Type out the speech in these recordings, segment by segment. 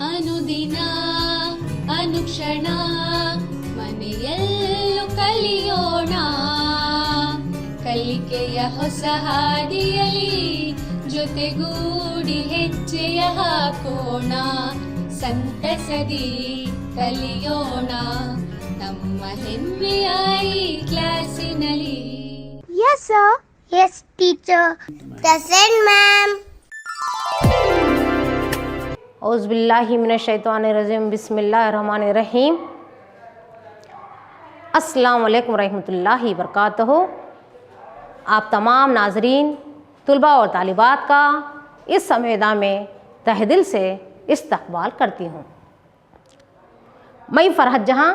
ಅನುದಿನ ಅನುಕ್ಷಣ ಮನೆಯಲ್ಲೂ ಕಲಿಯೋಣ, ಕಲಿಕೆಯ ಹೊಸ ಹಾದಿಯಲಿ ಜೊತೆಗೂಡಿ ಹೆಜ್ಜೆಯ ಹಾಕೋಣ, ಸಂತಸದಿ ಕಲಿಯೋಣ ನಮ್ಮ ಹೆಮ್ಮೆಯ ಈ ಕ್ಲಾಸಿನಲ್ಲಿ. Yes sir. Yes teacher. Present ma'am. औज़ुबिल्लाहिमिनश्शैतानिर्रजीम बिस्मिल्लाहिर्रहमानिर्रहीम। अस्सलाम वालेकुम रहमतुल्लाहि वबरकातुहू। आप तमाम नाज़रीन, तुलबा और तालिबात का इस संवेदा में तहे दिल से इस्तक़बाल करती हूँ। मैं Farhat Jahan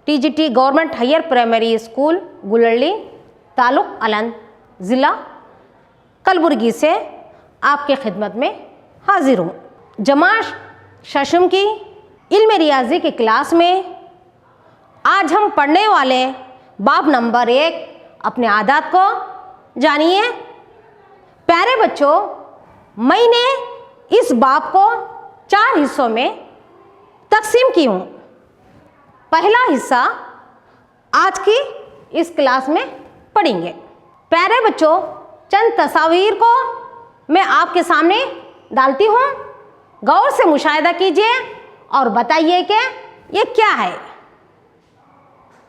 TGT government higher primary school Gulrali तालुक अलंद ज़िला कलबुर्गी से आपके खिदमत में हाजिर हूँ। जमात शशम की इल्म रियाजी की क्लास में आज हम पढ़ने वाले बाब नंबर 1 अपने आदात को जानिए। प्यारे बच्चों, मैंने इस बाब को 4 हिस्सों में तकसीम की हूँ। पहला हिस्सा आज की इस क्लास में पढ़ेंगे। प्यारे बच्चों, चंद तस्वीर को मैं आपके सामने डालती हूँ, गौर से मुशाहिदा कीजिए और बताइए कि ये क्या है।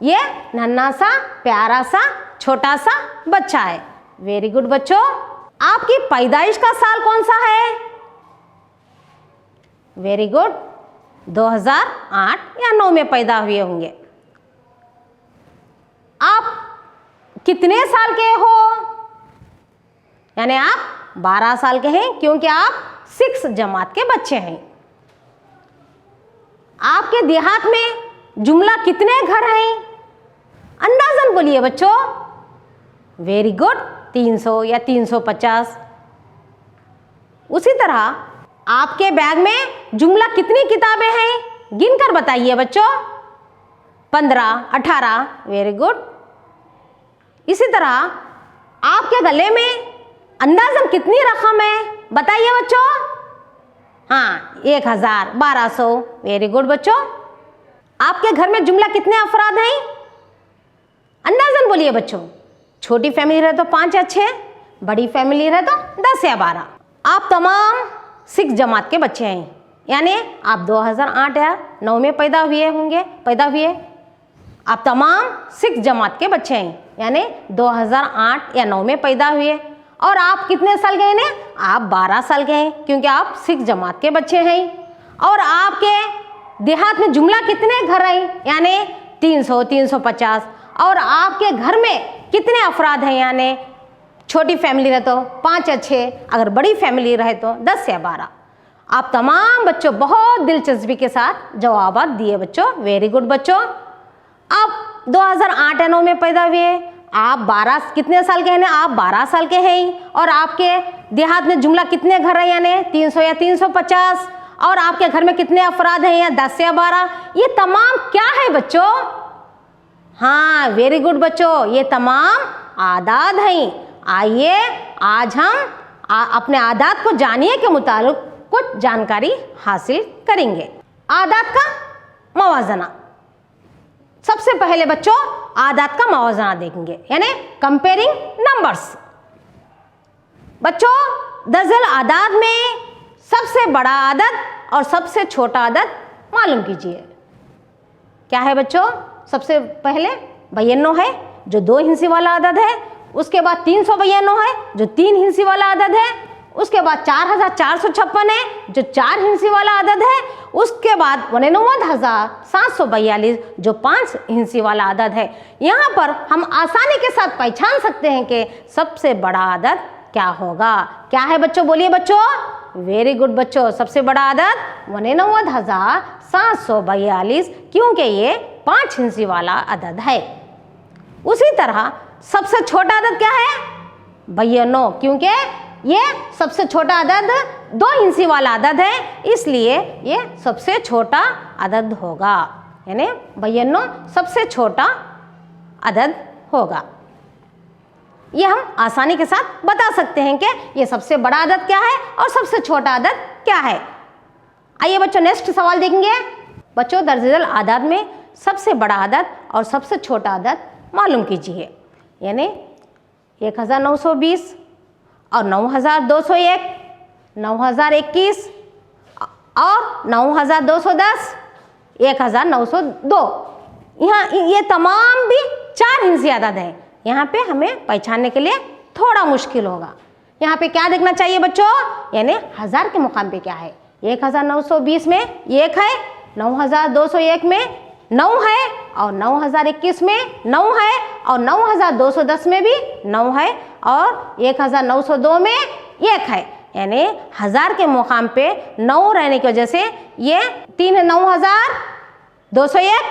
ये नन्हा सा प्यारा सा छोटा सा बच्चा है। वेरी गुड बच्चों, आपकी पैदाइश का साल कौन सा है? वेरी गुड, 2008 या 9 में पैदा हुए होंगे। आप कितने साल के हो? यानी आप 12 साल के हैं, क्योंकि आप 6 जमात के बच्चे हैं। आपके देहात में जुमला कितने घर हैं? अंदाजन बोलिए बच्चों। वेरी गुड, 300 या 350। उसी तरह आपके बैग में जुमला कितनी किताबें हैं? गिनकर बताइए बच्चों। 15, 18। Very good. इसी तरह आपके गले में अंदाजन कितनी रकम है? बताइए बच्चों। हाँ, 1000, 1200। वेरी गुड बच्चों। आपके घर में जुमला कितने अफराद हैं? अंदाजन बोलिए बच्चों। छोटी फैमिली रहे तो 5 या 6, बड़ी फैमिली रहे तो 10 या 12। आप तमाम 6 जमात के बच्चे हैं, यानी आप 2008 या 9 में पैदा हुए। आप तमाम 6 जमात के बच्चे हैं, यानी 2008 या 9 में पैदा हुए। और आप कितने साल के हैं? आप 12 साल के हैं, क्योंकि आप 6 जमात के बच्चे हैं। और आपके देहात में जुमला कितने घर हैं? यानी 300, 350। और आपके घर में कितने अफराद हैं? यानी छोटी फैमिली रहे तो 5 या 6, अगर बड़ी फैमिली रहे तो 10 या 12। आप तमाम बच्चों बहुत दिलचस्पी के साथ जवाब दिए बच्चों। वेरी गुड बच्चों। आप 2008 या 9 में पैदा हुए। आप 12 कितने साल के हैं? आप 12 साल के हैं। और आपके देहात में जुमला कितने घर हैं? यानी 300 या 350। और आपके घर में कितने अफराद हैं? या 10 या 12। ये तमाम क्या है बच्चों? हाँ, वेरी गुड बच्चों, ये तमाम आदात हैं। आइए आज हम अपने आदात को जानिए के मुताबिक कुछ जानकारी हासिल करेंगे। आदात का मवाजना। सबसे पहले बच्चों आदात का मवाजना देखेंगे, यानी कंपेयरिंग नंबर्स। बच्चों, दर्जन आदात में सबसे बड़ा आदद और सबसे छोटा आदद मालूम कीजिए। क्या है बच्चों? सबसे पहले 92 है, जो 2 हिंसी वाला आदद है। उसके बाद 392 है, जो 3 हिंसी वाला आदद है। उसके बाद 4456 है, जो 4 हिंसी वाला आदद है। उसके बाद 89,742, जो 5 हिंसी वाला आदद है। यहाँ पर हम आसानी के साथ पहचान सकते हैं कि सबसे बड़ा आदद क्या होगा। क्या है बच्चों? बोलिए बच्चों। वेरी गुड बच्चों, सबसे बड़ा आदद 89,742, क्योंकि ये 5 हिंसी वाला आदद है। उसी तरह सबसे छोटा आदद क्या है? 92, क्योंकि ये सबसे छोटा अदद 2 हिंसी वाला अदद है, इसलिए ये सबसे छोटा अदद होगा, यानी 92 सबसे छोटा अदद होगा। ये हम आसानी के साथ बता सकते हैं कि ये सबसे बड़ा अदद क्या है और सबसे छोटा अदद क्या है। आइए बच्चों नेक्स्ट सवाल देखेंगे। बच्चों दर्जल आदाद में सबसे बड़ा आदद और सबसे छोटा आदद मालूम कीजिए। यानी 1920 और 9201, 9021 और 9210, 1902। यहाँ ये तमाम भी 4 हिंसी आदद हैं। यहाँ पे हमें पहचानने के लिए थोड़ा मुश्किल होगा। यहाँ पे क्या देखना चाहिए बच्चों, यानी हजार के मुकाम पे क्या है। 1920 में 1 है, 9201 में 9 है, और 9021 में 9 है, और 9210 में भी 9 है, और 1902 में 1 है। यानी हजार के मुकाम पे 9 रहने की वजह से ये 3 है, 9201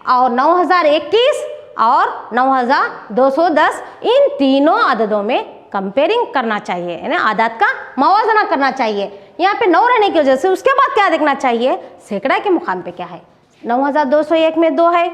और 9021 और 9210। इन तीनों आददों में कंपेयरिंग करना चाहिए, यानी आदत का मवाजना करना चाहिए। यहाँ पे 9 रहने की वजह से उसके बाद क्या देखना चाहिए, सैकड़ा के मुकाम पे क्या है। 9201 में 2 है,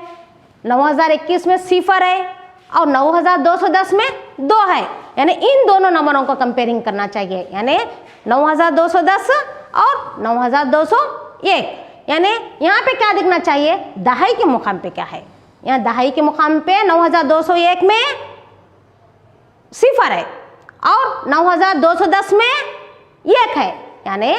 9021 में 0 है, और 9210 में 2 है। यानी इन दोनों नंबरों को कंपेयरिंग करना चाहिए, यानी 9210 और 9201। यानी यहाँ पे क्या देखना चाहिए, दहाई के मुकाम पे क्या है। यहाँ दहाई के मुकाम पे 9201 में 0 है, और 9210 में 1 है। यानी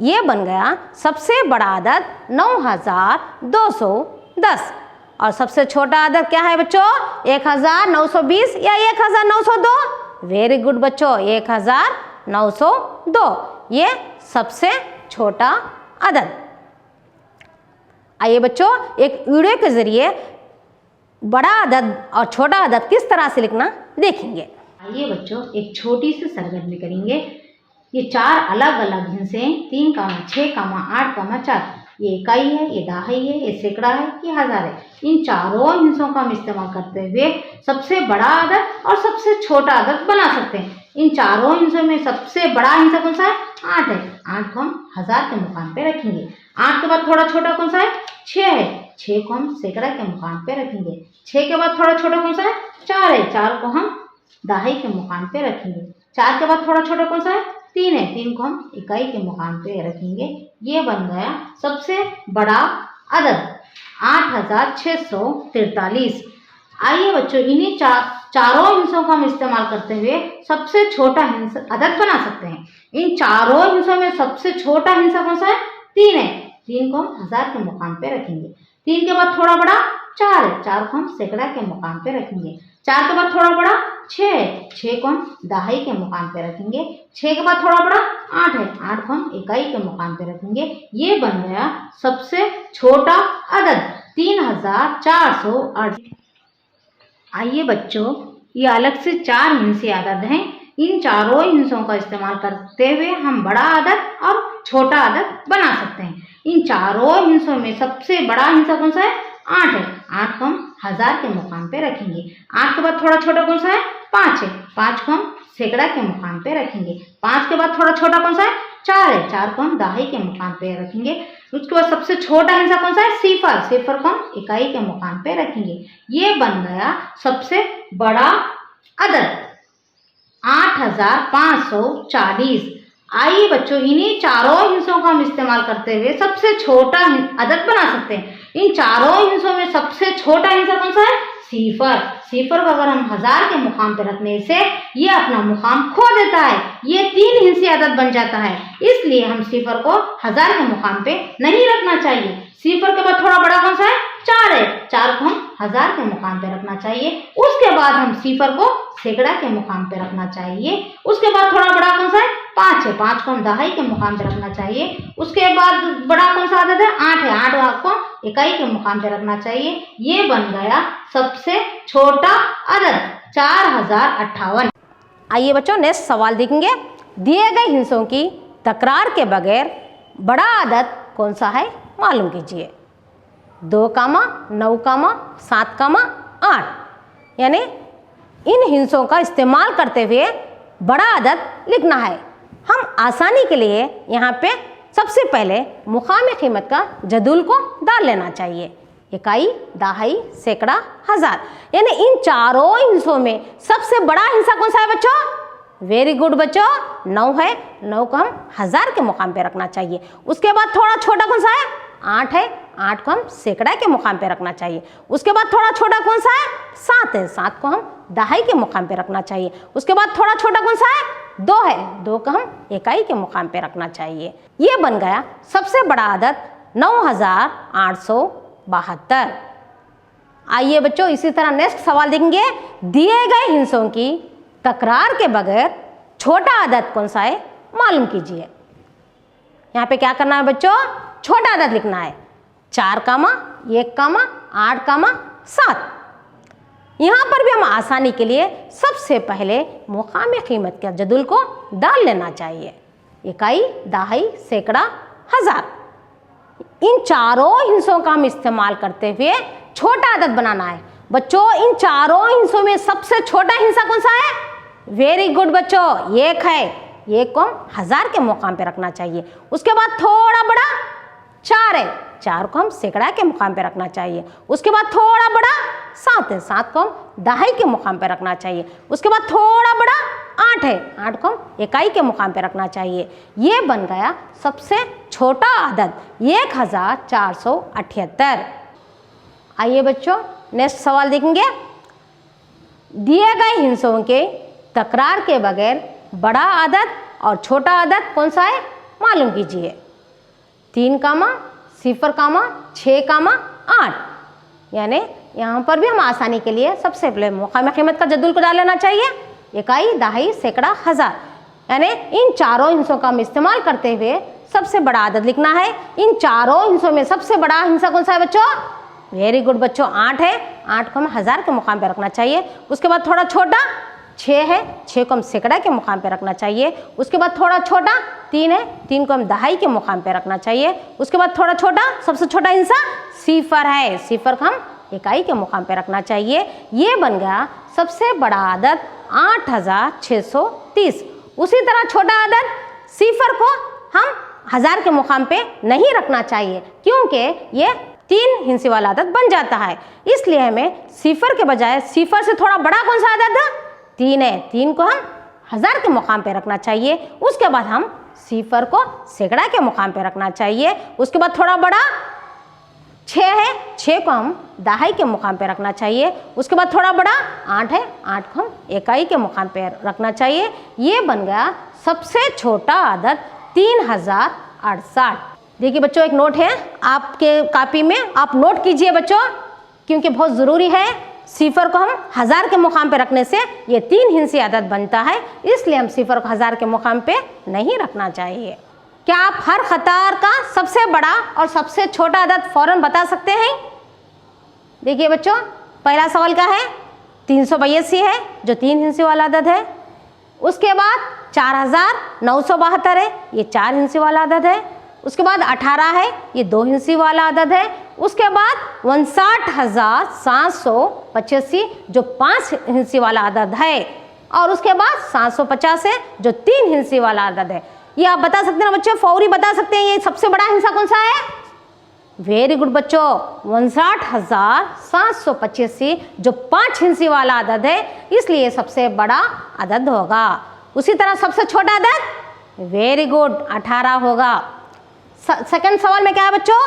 ये बन गया सबसे बड़ा आदद 9210। और सबसे छोटा आदद क्या है बच्चों, 1920 या 1902। वेरी गुड बच्चों, 1902 ये सबसे छोटा आदद। आइए बच्चों एक वीडियो के जरिए बड़ा आदद और छोटा आदद किस तरह से लिखना देखेंगे। आइए बच्चों एक छोटी सी सरगर्मी करेंगे। ये 4 अलग अलग हिस्से 3, 6, 8, 4। ये इकाई है, ये दहाई है, ये सैकड़ा है, ये हजार है। इन चारों हिस्सों का हम इस्तेमाल करते हुए सबसे बड़ा आदद और सबसे छोटा आदद बना सकते हैं। इन चारों हिस्सों में सबसे बड़ा हिस्सा कौन सा है, 8 है। 8 को हम हजार के मुकाम पे रखेंगे। 8 के बाद थोड़ा छोटा कौन सा है, 6 है। 6 को हम सैकड़ा के मुकाम पे रखेंगे। 6 के बाद थोड़ा छोटा कौन सा है, 4 है। 4 को हम दहाई के मुकाम पे रखेंगे। 4 के बाद थोड़ा छोटा कौन सा है, 3 है। 3 को हम इकाई के मुकाम पे रखेंगे। ये बन गया सबसे बड़ा अदद 8643। आइए बच्चों इन्हीं चारों हिस्सों का हम इस्तेमाल करते हुए सबसे छोटा अदद बना सकते हैं। इन चारों हिस्सों में सबसे छोटा हिस्सा कौन सा है, 3 है। 3 को हम हजार के मुकाम पे रखेंगे। 3 के बाद थोड़ा बड़ा 4 है। 4 को हम सैकड़ा के मुकाम पे रखेंगे। 4 के बाद थोड़ा बड़ा 6 है। 6 को हम दहाई के मुकाम पे रखेंगे। 6 के बाद थोड़ा बड़ा 8 है। 8 को हम इकाई के मुकाम पे रखेंगे। ये बन गया सबसे छोटा अदद 3408। आइए बच्चों ये अलग से 4 हिंसी आदद हैं। इन चारों हिंसों का इस्तेमाल करते हुए हम बड़ा आदद और छोटा आदद बना सकते हैं। इन चारों हिंसों में सबसे बड़ा हिंसा कौन सा है, 8 है। 8 को हम हजार के मुकाम पे रखेंगे। 8 के बाद थोड़ा छोटा कौन सा है, 5 है। 5 को हम सैकड़ा के मुकाम पे रखेंगे। 5 के बाद थोड़ा छोटा कौन सा है, 4 है। 4 को हम दहाई के मुकाम पे रखेंगे। उसके बाद सबसे छोटा हिस्सा कौन सा है, 0। 0 को हम इकाई के मुकाम पे रखेंगे। ये बन गया सबसे बड़ा अदद 8540। आइए बच्चों इन्हीं चारों हिस्सों का हम इस्तेमाल करते हुए सबसे छोटा अदद बना सकते हैं। इन चारों हिस्सों में सबसे छोटा हिस्सा कौन सा है, 0। 0 को अगर हम हजार के मुकाम पे रखने से ये अपना मुकाम खो देता है। ये 3 हिस्से अदद बन जाता है। इसलिए हम 0 को हजार के मुकाम पे नहीं रखना चाहिए। 0 के बाद थोड़ा बड़ा कौन सा है, 4 है। 4 को हम हजार के मुकाम पे रखना चाहिए। उसके बाद हम 0 को सैकड़ा के मुकाम पे रखना चाहिए। उसके बाद थोड़ा बड़ा कौन सा है, 5 है। 5 को हम दहाई के मुकाम पे रखना चाहिए। उसके बाद बड़ा कौन सा अदद है, 8 है। 8 को इकाई के मुकाम पे रखना चाहिए। ये बन गया सबसे छोटा अदद 4058। आइए बच्चों नेक्स्ट सवाल देखेंगे। दिए गए हिस्सों की तकरार के बगैर बड़ा आदद कौन सा है मालूम कीजिए। 2, 9, 7, 8। यानी इन हिस्सों का इस्तेमाल करते हुए बड़ा आदद लिखना है। हम आसानी के लिए यहाँ पे सबसे पहले मुकामी कीमत का जदूल को डाल लेना चाहिए। इकाई, दहाई, सैकड़ा, हजार। यानी इन चारों हिस्सों में सबसे बड़ा हिस्सा कौन सा है बच्चों, वेरी गुड बच्चों, 9 है, 9 को हम 1000 के मुकाम पे रखना चाहिए। उसके बाद थोड़ा छोटा कौन सा है? 8 है, 8 को हम सैकड़ा के मुकाम पे रखना चाहिए। उसके बाद थोड़ा छोटा कौन सा है? 7 है, 7 को हम दहाई के मुकाम पे रखना चाहिए। उसके बाद थोड़ा छोटा कौन सा है? 2 है, 2 को हम इकाई के मुकाम पे रखना चाहिए। ये बन गया सबसे बड़ा अदद 9872। आइए बच्चों इसी तरह नेक्स्ट सवाल देखेंगे। दिए गए हिस्सों की तकरार के बगैर छोटा अदद कौन सा है मालूम कीजिए। यहाँ पे क्या करना है बच्चों? छोटा अदद लिखना है। 4, 1, 8, 7। यहाँ पर भी हम आसानी के लिए सबसे पहले मुकाम कीमत के जदुल को डाल लेना चाहिए। इकाई, दहाई, सैकड़ा, 1000। इन चारों हिस्सों का हम इस्तेमाल करते हुए छोटा अदद बनाना है। बच्चों इन चारों हिस्सों में सबसे छोटा हिस्सा कौन सा है? वेरी गुड बच्चों, 1 है, 1 को हम 1000 के मुकाम पे रखना चाहिए। उसके बाद थोड़ा बड़ा 4 है, 4 को हम सैकड़ा के मुकाम पे रखना चाहिए। उसके बाद थोड़ा बड़ा 7 है, 7 को हम दहाई के मुकाम पे रखना चाहिए। उसके बाद थोड़ा बड़ा 8 है, 8 को हम इकाई के मुकाम पे रखना चाहिए। ये बन गया सबसे छोटा अदद 1478। आइए बच्चों नेक्स्ट सवाल देखेंगे। दिए गए हिस्सों के तकरार के बगैर बड़ा अदद और छोटा अदद कौन सा है मालूम कीजिए। 3, 0, 6, 8। यानी यहाँ पर भी हम आसानी के लिए सबसे पहले मुकाम कीमत का जदुल को डाल लेना चाहिए। इकाई, दहाई, सैकड़ा, 1000। यानी इन चारों हिस्सों का हम इस्तेमाल करते हुए सबसे बड़ा अदद लिखना है। इन चारों हिस्सों में सबसे बड़ा हिस्सा कौन सा है बच्चों? वेरी गुड बच्चों, 8 है, 8 को हम 1000 के मुकाम पे रखना चाहिए। उसके बाद थोड़ा छोटा 6 है, 6 को हम सैकड़ा के मुकाम पे रखना चाहिए। उसके बाद थोड़ा छोटा 3 है, 3 को हम दहाई के मुकाम पे रखना चाहिए। उसके बाद थोड़ा छोटा सबसे छोटा हिस्सा 0 है, 0 को हम इकाई के मुकाम पे रखना चाहिए। ये बन गया सबसे बड़ा अदद 8630। उसी तरह छोटा अदद 0 को हम 1000 के मुकाम पे नहीं रखना चाहिए क्योंकि ये 3 हिस्से वाला अदद बन जाता है। इसलिए हमें 0 के बजाय 0 से थोड़ा बड़ा कौन सा अदद? 3 है, 3 को हम 1000 के मुकाम पे रखना चाहिए। उसके बाद हम 0 को सैकड़ा के मुकाम पे रखना चाहिए। उसके बाद थोड़ा बड़ा 6 है, 6 को हम दहाई के मुकाम पे रखना चाहिए। उसके बाद थोड़ा बड़ा 8 है, 8 को हम इकाई के मुकाम पे रखना चाहिए। ये बन गया सबसे छोटा अदद 3068। देखिए बच्चों एक नोट है आपके कॉपी में, आप नोट कीजिए बच्चों क्योंकि बहुत ज़रूरी है। 0 को हम 1000 के मुकाम पे रखने से ये 3 हिस्से अदद बनता है, इसलिए हम 0 को 1000 के मुकाम पे नहीं रखना चाहिए। क्या आप हर कतार का सबसे बड़ा और सबसे छोटा अदद फौरन बता सकते हैं? देखिए बच्चों पहला सवाल क्या है? 382 है जो 3 हिस्से वाला अदद है। उसके बाद 4972 है, ये 4 हिस्से वाला अदद है। उसके बाद 18 है, ये 2 हिस्से वाला अदद है। उसके बाद 59,785 जो 5 हिस्से वाला अदद है। और उसके बाद 750 है जो 3 हिस्से वाला अदद है। ये आप बता सकते हैं ना बच्चों, फौरी बता सकते हैं ये सबसे बड़ा हिस्सा कौन सा है? वेरी गुड बच्चों, 59,785 जो 5 हिस्से वाला अदद है, इसलिए सबसे बड़ा अदद होगा। उसी तरह सबसे छोटा अदद वेरी गुड 18 होगा। सेकंड सवाल में क्या है बच्चों?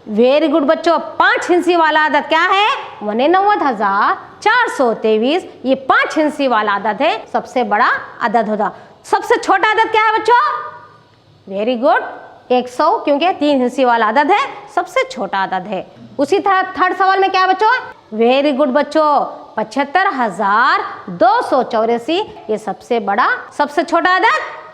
वेरी गुड बच्चों, 5 हिस्से वाला अदद क्या है? 89,423। ये 5 हिस्से वाला अदद है, सबसे बड़ा अदद होगा। सबसे छोटा अदद क्या है बच्चों? वेरी गुड 100 क्योंकि 3 हिस्से वाला अदद है, सबसे छोटा अदद है। उसी तरह थर्ड सवाल में क्या है बच्चों? वेरी गुड बच्चों, 75,284। ये सबसे बड़ा सबसे छोटा अदद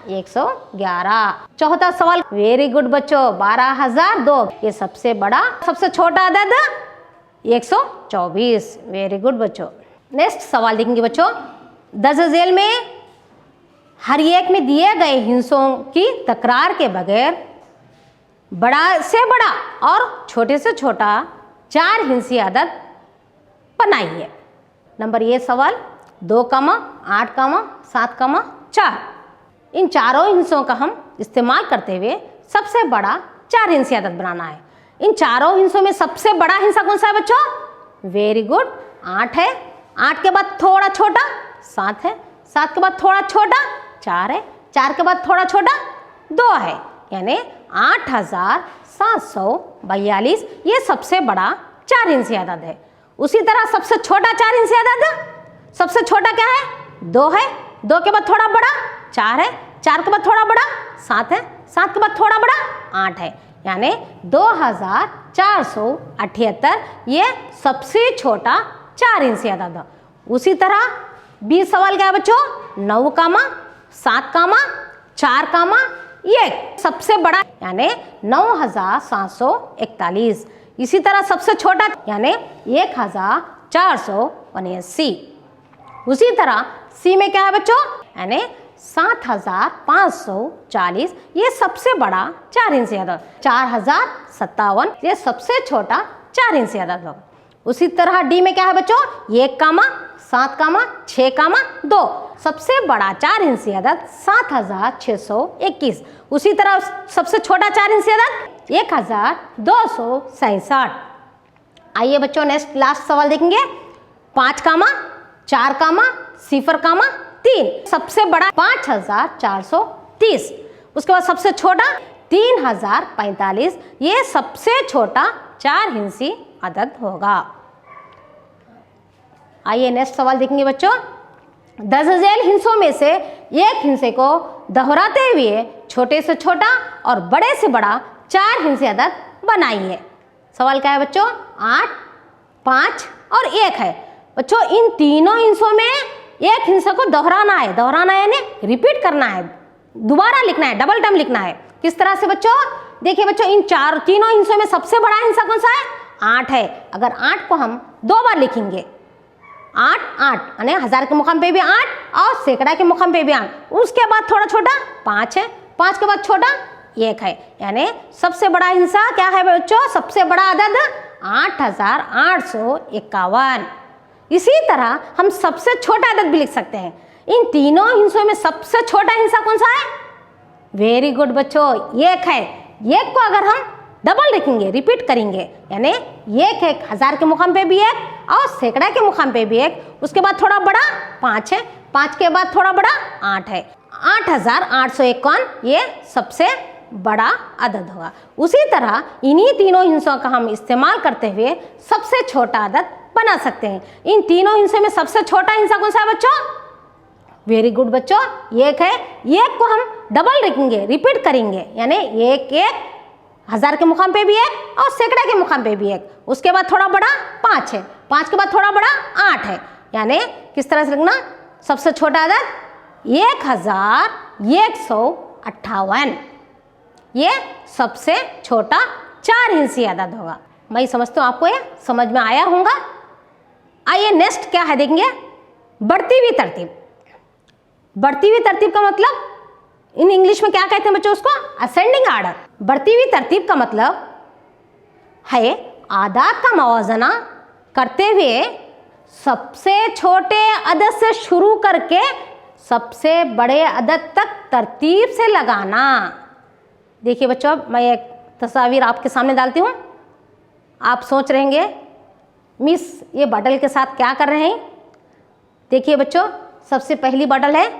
111। चौथा सवाल वेरी गुड बच्चों, 12,002। ये सबसे बड़ा सबसे छोटा अदद 124। वेरी गुड बच्चों। नेक्स्ट सवाल देखेंगे बच्चों। दर्ज झेल में हर एक में दिए गए हिस्सों की तकरार के बगैर बड़ा से बड़ा और छोटे से छोटा 4 हिस्से अदद बनाइए। नंबर ये सवाल 2, 8, 7, 4। इन चारों हिस्सों का हम इस्तेमाल करते हुए सबसे बड़ा 4 हिस्से अदद बनाना है। इन चारों हिस्सों में सबसे बड़ा हिस्सा कौन सा है बच्चों? वेरी गुड 8 है। 8 के बाद थोड़ा छोटा 7 है। 7 के बाद थोड़ा छोटा 4 है, 4 के बाद थोड़ा छोटा 2 है, यानी 8742 ये सबसे बड़ा 4 हिंसी अदद है। उसी तरह सबसे छोटा 4 हिंसी अदद, सबसे छोटा क्या है 2 है, 2 के बाद थोड़ा बड़ा 4 है, 4 के बाद थोड़ा बड़ा 7 है, 7 के बाद थोड़ा बड़ा 8 है, यानी 2478 ये सबसे छोटा 4 हिंसी अदद है। उसी तरह 20 सवाल क्या है बच्चों 9, 7, 4, 1 सबसे बड़ा यानी 9741। इसी तरह सबसे छोटा यानी 1479। उसी तरह सी में क्या है बच्चों यानी 7540 ये सबसे बड़ा 4 हिंसी अदद। 4057 ये सबसे छोटा 4 हिंसी अदद होगा। उसी तरह डी में क्या है बच्चों 1, 7, 6, 2 सबसे बड़ा 4 हिंसी अदद 7621। उसी तरह सबसे छोटा 4 हिंसी अदद 1267। आइए बच्चों नेक्स्ट लास्ट सवाल देखेंगे 5, 4, 0, 3 सबसे बड़ा 5430। उसके बाद सबसे छोटा 3045 ये सबसे छोटा 4 हिंसी अदद होगा। आइए नेक्स्ट सवाल देखेंगे बच्चों 10 झेल हिंसों में से एक हिंसे को दोहराते हुए छोटे से छोटा और बड़े से बड़ा 4 हिंसी अदद बनाइए। सवाल क्या है बच्चों 8, 5 और 1 है। बच्चों इन तीनों हिंसों में एक हिंसा को दोहराना है, दोहराना यानी रिपीट करना है, दोबारा लिखना है, डबल टर्म लिखना है। किस तरह से बच्चों देखिए बच्चों इन तीनों हिंसों में सबसे बड़ा हिंसा कौन सा है 8 है। अगर 8 को हम 2 बार लिखेंगे 8, 8 यानी 1000 के मुकाम पे भी 8 और सैकड़ा के मुकाम पे भी 8। उसके बाद थोड़ा छोटा 5 है, 5 के बाद छोटा 1 है, यानी सबसे बड़ा हिंसा क्या है बच्चों सबसे बड़ा अदद 8851। इसी तरह हम सबसे छोटा अदद भी लिख सकते हैं। इन तीनों हिंसों में सबसे छोटा हिंसा कौन सा है वेरी गुड बच्चों 1 है। 1 को अगर हम डबल लिखेंगे रिपीट करेंगे यानी 1 है 1000 के मुकाम पे भी 1 और सैकड़ा के मुकाम पे भी 1। उसके बाद थोड़ा बड़ा 5 है, 5 के बाद थोड़ा बड़ा 8 है, 8851 ये सबसे बड़ा अदद होगा। उसी तरह इन्हीं तीनों हिंसों का हम इस्तेमाल करते हुए सबसे छोटा अदद बना सकते हैं। इन तीनों हिंसों में सबसे छोटा हिंसा कौन सा है बच्चों वेरी गुड बच्चों 1 है। 1 को हम डबल लिखेंगे रिपीट करेंगे यानी 1, 1 1000 के मुकाम पे भी 1 और सैकड़ा के मुकाम पे भी 1। उसके बाद थोड़ा बड़ा 5 है, 5 के बाद थोड़ा बड़ा 8 है, यानी किस तरह से लिखना सबसे छोटा अदद 1158 ये सबसे छोटा 4 हिंसी अदद होगा। मैं समझता हूँ आपको ये समझ में आया होगा। आइए नेक्स्ट क्या है देखेंगे बढ़ती हुई तरतीब। बढ़ती हुई तरतीब का मतलब इन इंग्लिश में क्या कहते हैं बच्चों उसको असेंडिंग आर्डर। बढ़ती हुई तरतीब का मतलब है आदात का मवाजना करते हुए सबसे छोटे अदद से शुरू करके सबसे बड़े अदद तक तरतीब से लगाना। देखिए बच्चों मैं एक तस्वीर आपके सामने डालती हूँ। आप सोच रहेंगे मिस ये बॉटल के साथ क्या कर रहे हैं। देखिए बच्चों सबसे पहली बॉटल है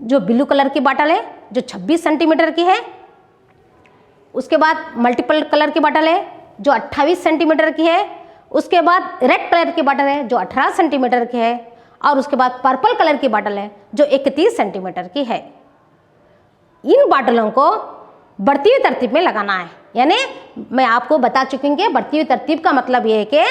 जो ब्लू कलर की बॉटल है जो 26 सेंटीमीटर की है। उसके बाद मल्टीपल कलर की बॉटल है जो 28 सेंटीमीटर की है। उसके बाद रेड कलर की बॉटल है जो 18 सेंटीमीटर की है। और उसके बाद पर्पल कलर की बॉटल है जो 31 सेंटीमीटर की है। इन बॉटलों को बढ़ती हुई तरतीब में लगाना है। यानी मैं आपको बता चुकी हूँ कि बढ़ती हुई तरतीब का मतलब ये है कि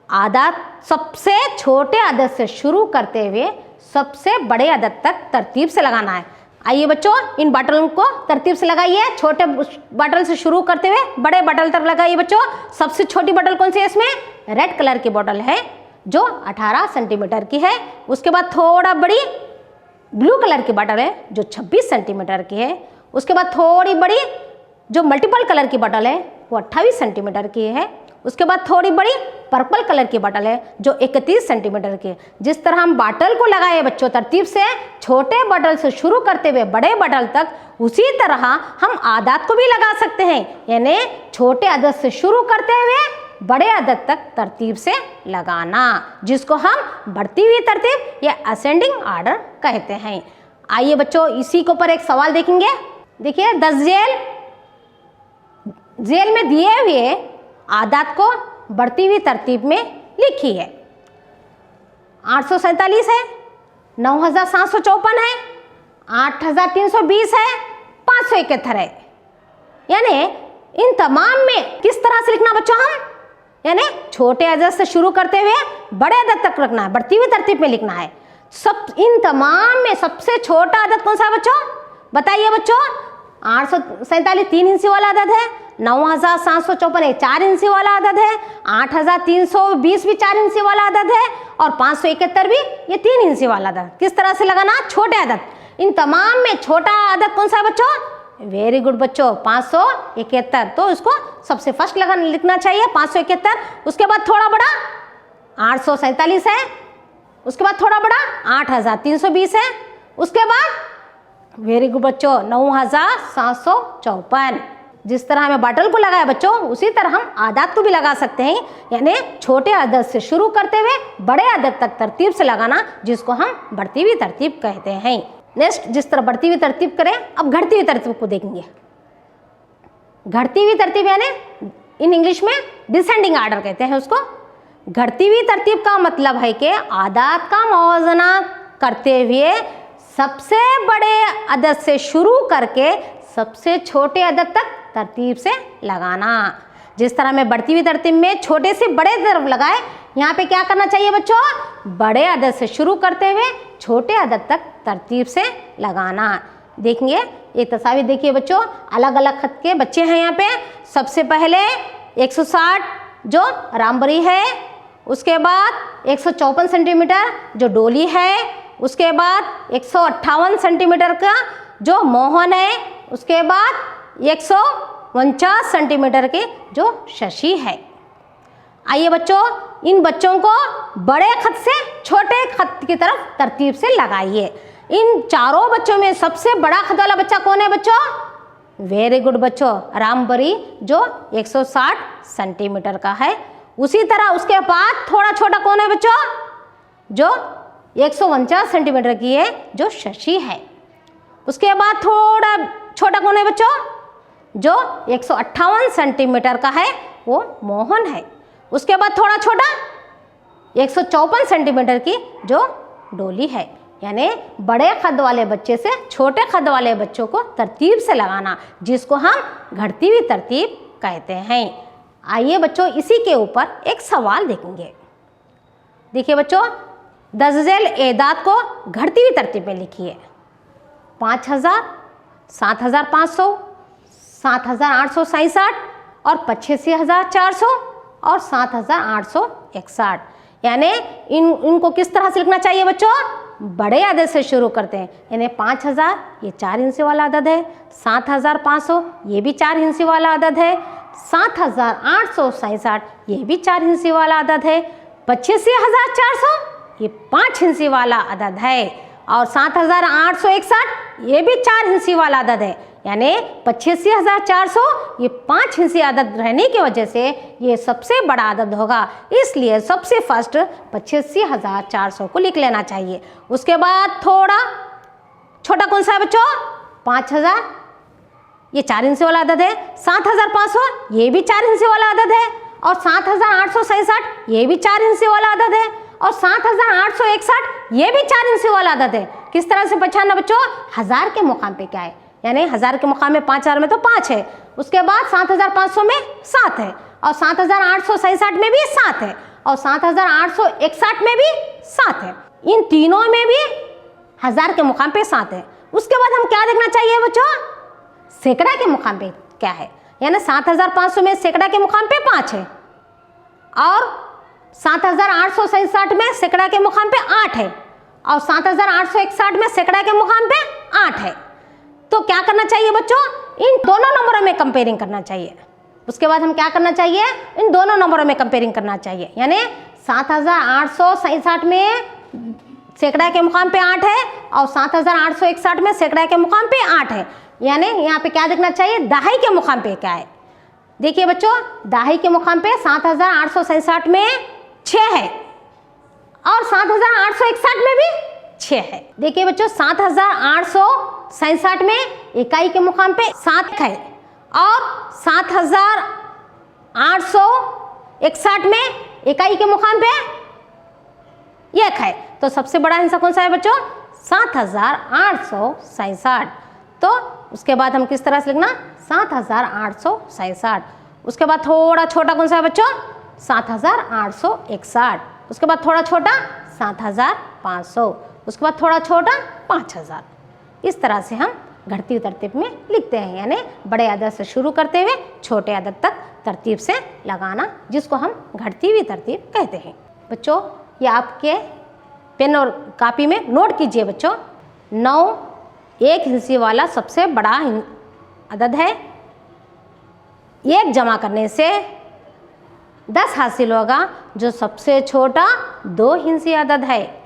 आदत सबसे छोटे अदद से शुरू करते हुए सबसे बड़े अदद तक तरतीब से लगाना है। आइए बच्चों इन बॉटलों को तरतीब से लगाइए। छोटे बॉटल से शुरू करते हुए बड़े बॉटल तक लगाइए बच्चों। सबसे छोटी बॉटल कौन सी है इसमें रेड कलर की बॉटल है जो 18 सेंटीमीटर की है। उसके बाद थोड़ा बड़ी ब्लू कलर की बॉटल है जो 26 सेंटीमीटर की है। उसके बाद थोड़ी बड़ी जो मल्टीपल कलर की बॉटल है वो 28 सेंटीमीटर की है। उसके बाद थोड़ी बड़ी पर्पल कलर की बॉटल है जो 31 सेंटीमीटर की है। जिस तरह हम बॉटल को लगाए बच्चों तरतीब से छोटे बॉटल से शुरू करते हुए बड़े बॉटल तक, उसी तरह हम आदात को भी लगा सकते हैं। यानी छोटे अदद से शुरू करते हुए बड़े अदद तक तरतीब से लगाना, जिसको हम बढ़ती हुई तरतीब या असेंडिंग आर्डर कहते हैं। आइए बच्चों, इसी के ऊपर एक सवाल देखेंगे। देखिए, 10 जेल में दिए हुए आदात को बढ़ती हुई तरतीब में लिखी है। 847 है, 9754 है, 8320 है, 571 है। यानी इन तमाम में किस तरह से लिखना बच्चों हम, यानी छोटे अदद से शुरू करते हुए बड़े अदद तक रखना है, बढ़ती हुई तरतीब में लिखना है। सब इन तमाम में सबसे छोटा अदद कौन सा है बच्चों, बताइए बच्चों। 847 3 हिस्से वाला अदद है, 9754 4 हिस्से वाला अदद है, 8320 भी 4 हिस्से वाला अदद है, और 571 भी ये 3 हिस्से वाला अदद। किस तरह से लगाना, छोटे अदद। इन तमाम में छोटा अदद कौन सा है बच्चों, वेरी गुड बच्चों, 571। तो इसको सबसे फर्स्ट लिखना चाहिए 571। उसके बाद थोड़ा बड़ा 847 है, उसके बाद थोड़ा बड़ा 8320 है, उसके बाद वेरी गुड बच्चों 9754। जिस तरह हमें बटल को लगाया बच्चों, उसी तरह हम आदात को भी लगा सकते हैं। यानी छोटे अदद से शुरू करते हुए बड़े अदद तक तरतीब से लगाना, जिसको हम बढ़ती हुई तरतीब कहते हैं। नेक्स्ट, जिस तरह बढ़ती हुई तरतीब करें, अब घटती हुई तरतीब को देखेंगे। घटती हुई तरतीब यानी इन इंग्लिश में डिसेंडिंग आर्डर कहते हैं उसको। घटती हुई तरतीब का मतलब है कि आदात का मौज़ना करते हुए सबसे बड़े अदद से शुरू करके सबसे छोटे अदद तक तरतीब से लगाना। जिस तरह में बढ़ती हुई तरतीब में छोटे से बड़े तरफ लगाए, यहाँ पे क्या करना चाहिए बच्चों, बड़े अदद से शुरू करते हुए छोटे अदद तक तरतीब से लगाना। देखेंगे ये तस्वीर, देखिए बच्चों, अलग अलग खत के बच्चे हैं यहाँ पे। सबसे पहले 160 जो रामबरी है, उसके बाद 154 सेंटीमीटर जो डोली है, उसके बाद 158 सेंटीमीटर का जो मोहन है, उसके बाद 149 सेंटीमीटर के जो शशि है। आइए बच्चों, इन बच्चों को बड़े खत से छोटे खत की तरफ तरतीब से लगाइए। इन चारों बच्चों में सबसे बड़ा खत वाला बच्चा कौन है बच्चों, वेरी गुड बच्चों, रामबरी जो 160 सेंटीमीटर का है। उसी तरह उसके बाद थोड़ा छोटा कौन है बच्चों, जो 149 सेंटीमीटर की है जो शशि है। उसके बाद थोड़ा छोटा कौन है बच्चों, जो 158 सेंटीमीटर का है वो मोहन है। उसके बाद थोड़ा छोटा 154 सेंटीमीटर की जो डोली है। यानी बड़े खद वाले बच्चे से छोटे खद वाले बच्चों को तरतीब से लगाना, जिसको हम घटती हुई तरतीब कहते हैं। आइए बच्चों, इसी के ऊपर एक सवाल देखेंगे। देखिए बच्चों, 10 जेल एदाद को घटती हुई तरतीब में लिखिए। 5000, 7500, 7867 और 85400 और 7861। यानी इनको किस तरह से लिखना चाहिए बच्चों, बड़े अदद से शुरू करते हैं। यानी 5000 ये 4 हिस्से वाला अदद है, 7500 ये भी 4 हिस्से वाला अदद है, 7867 ये भी 4 हिस्से वाला अदद है, 85400 ये 5 हिस्से वाला अदद है, और 7861 ये भी 4 हिस्से वाला अदद है। यानी 85400 ये 5 हिस्से अदद रहने की वजह से ये सबसे बड़ा अदद होगा। इसलिए सबसे फर्स्ट 85400 को लिख लेना चाहिए। उसके बाद थोड़ा छोटा कौन सा है बच्चों, 5000 ये 4 हिस्से वाला अदद है, 7500 ये भी 4 हिस्से वाला अदद है, और 7867 ये भी 4 हिस्से वाला अदद है, और 7861 ये भी 4 हिस्से वाला अदद है। किस तरह से पहचानना बच्चों, 1000 के मुकाम पे क्या है, यानी 1000 के मुकाम में 5000 में तो 5 है, उसके बाद 7500 में 7 है, और 7867 में भी 7 है, और 7861 में भी 7 है। इन तीनों में भी 1000 के मुकाम पे 7 है। उसके बाद हम क्या देखना चाहिए बच्चों, सैकड़ा के मुकाम पे क्या है, यानी 7500 में सैकड़ा के मुकाम पे 5 है, और 7867 में सैकड़ा के मुकाम पे 8 है, और 7861 में सैकड़ा के मुकाम पे 8 है। तो क्या करना चाहिए बच्चों, इन दोनों नंबरों में कंपेयरिंग करना चाहिए। उसके बाद हम क्या करना चाहिए, इन दोनों नंबरों में कंपेयरिंग करना चाहिए। यानी 7867 में सैकड़ा के मुकाम पे 8 है, और 7861 में सैकड़ा के मुकाम पे 8 है। यानी यहाँ पे क्या देखना चाहिए, दहाई के मुकाम पे क्या है, देखिए बच्चों, दाही के मुकाम पे 7867 में 6 है और 7861 में भी 6 है। देखिए बच्चों, 7867 में इकाई के मुकाम पे 7 है और 7861 में इकाई के मुकाम पे 1 है। तो सबसे बड़ा हिस्सा कौन सा है बच्चों? 7867। तो उसके बाद हम किस तरह से लिखना? 7867। उसके बाद थोड़ा छोटा कौन सा है बच्चों? 7861। उसके बाद थोड़ा छोटा 7500। उसके बाद थोड़ा छोटा 5000। इस तरह से हम घटती हुई तरतीब में लिखते हैं, यानी बड़े अदद से शुरू करते हुए छोटे अदद तक तरतीब से लगाना, जिसको हम घटती हुई तरतीब कहते हैं। बच्चों, ये आपके पेन और कापी में नोट कीजिए बच्चों। 9 एक हिस्से वाला सबसे बड़ा अदद है। 1 जमा करने से 10 हासिल होगा, जो सबसे छोटा 2 हिस्से अदद है।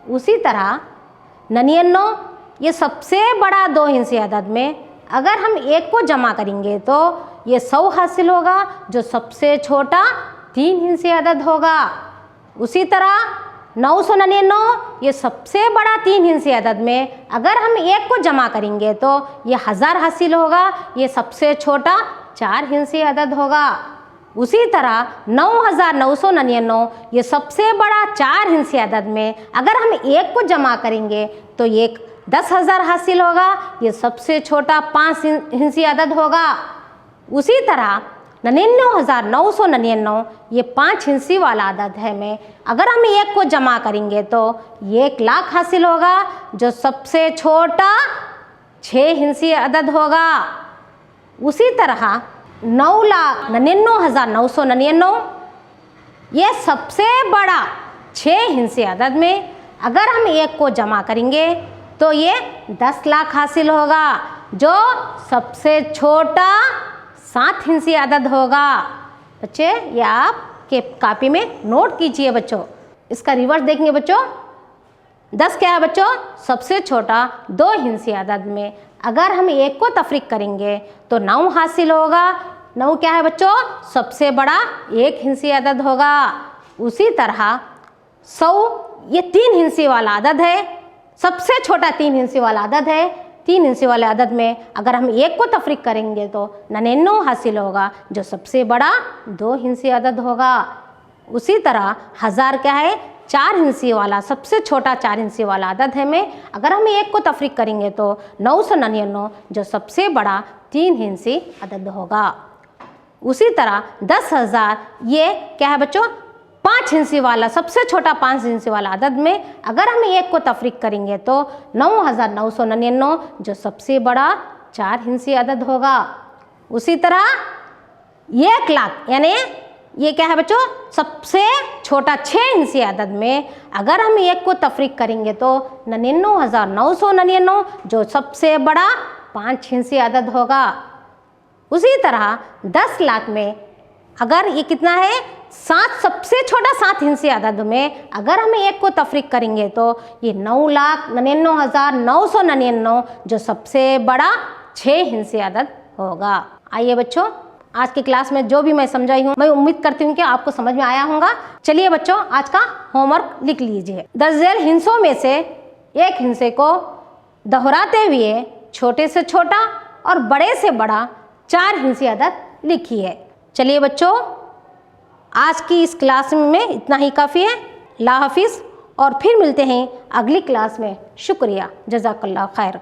उसी तरह 99 ये सबसे बड़ा 2 हिस्से अदद में अगर हम 1 को जमा करेंगे तो ये 100 हासिल होगा, जो सबसे छोटा 3 हिस्से अदद होगा। उसी तरह 999 ये सबसे बड़ा 3 हिस्से अदद में अगर हम 1 को जमा करेंगे तो ये 1000 हासिल होगा, ये सबसे छोटा 4 हिस्से अदद होगा। उसी तरह 9999 ये सबसे बड़ा 4 हिस्से अदद में अगर हम 1 को जमा करेंगे तो ये 10,000 हासिल होगा, ये सबसे छोटा 5 हिस्से अदद होगा। उसी तरह 99,999 ये 5 हिस्से वाला अदद है में अगर हम 1 को जमा करेंगे तो 1 लाख हासिल होगा, जो सबसे छोटा 6 हिस्से अदद होगा। उसी तरह 9,99,999 ये सबसे बड़ा 6 हिस्से अदद में अगर हम 1 को जमा करेंगे तो ये 10 लाख हासिल होगा, जो सबसे छोटा 7 हिस्से अदद होगा। बच्चे, ये आपके कापी में नोट कीजिए बच्चों। इसका रिवर्स देखेंगे बच्चों। 10 क्या है बच्चों? सबसे छोटा 2 हिस्से अदद में अगर हम 1 को तफरीक करेंगे तो 9 हासिल होगा। 9 क्या है बच्चों? सबसे बड़ा 1 हिस्से अदद होगा। उसी तरह 100 ये 3 हिस्से वाला अदद है, सबसे छोटा 3 हिस्से वाला अदद है। 3 हिस्से वाले अदद में अगर हम 1 को तफरीक करेंगे तो 99 हासिल होगा, जो सबसे बड़ा 2 हिस्से अदद होगा। उसी तरह 1000 क्या है? 4 हिस्से वाला सबसे छोटा 4 हिस्से वाला अदद है में अगर हम 1 को तफरीक करेंगे तो 999 जो सबसे बड़ा 3 हिस्से अदद होगा। उसी तरह 10,000 ये क्या है बच्चों? 5 हिस्से वाला सबसे छोटा 5 हिस्से वाला अदद में अगर हम 1 को तफरीक करेंगे तो 9,999 जो सबसे बड़ा 4 हिस्से अदद होगा। उसी तरह 1 लाख यानी ये क्या है बच्चों? सबसे छोटा 6 हिस्से अदद में अगर हम 1 को तफरीक करेंगे तो 99,999 जो सबसे बड़ा 5 हिस्से अदद होगा। उसी तरह 10 लाख में अगर ये कितना है? 7 सबसे छोटा 7 हिस्से अदद में अगर हम 1 को तफरीक करेंगे तो ये 9,99,999 जो सबसे बड़ा 6 हिस्से अदद होगा। आइए बच्चों, आज की क्लास में जो भी मैं समझाई हूँ मैं उम्मीद करती हूँ कि आपको समझ में आया होगा। चलिए बच्चों, आज का होमवर्क लिख लीजिए। 10 झेल हिस्सों में से एक हिस्से को दोहराते हुए छोटे से छोटा और बड़े से बड़ा 4 हिस्से अदद लिखिए। चलिए बच्चों, आज की इस क्लास में इतना ही काफ़ी है। ला हाफिज़, और फिर मिलते हैं अगली क्लास में। शुक्रिया, जज़ाकल्लाह खैर।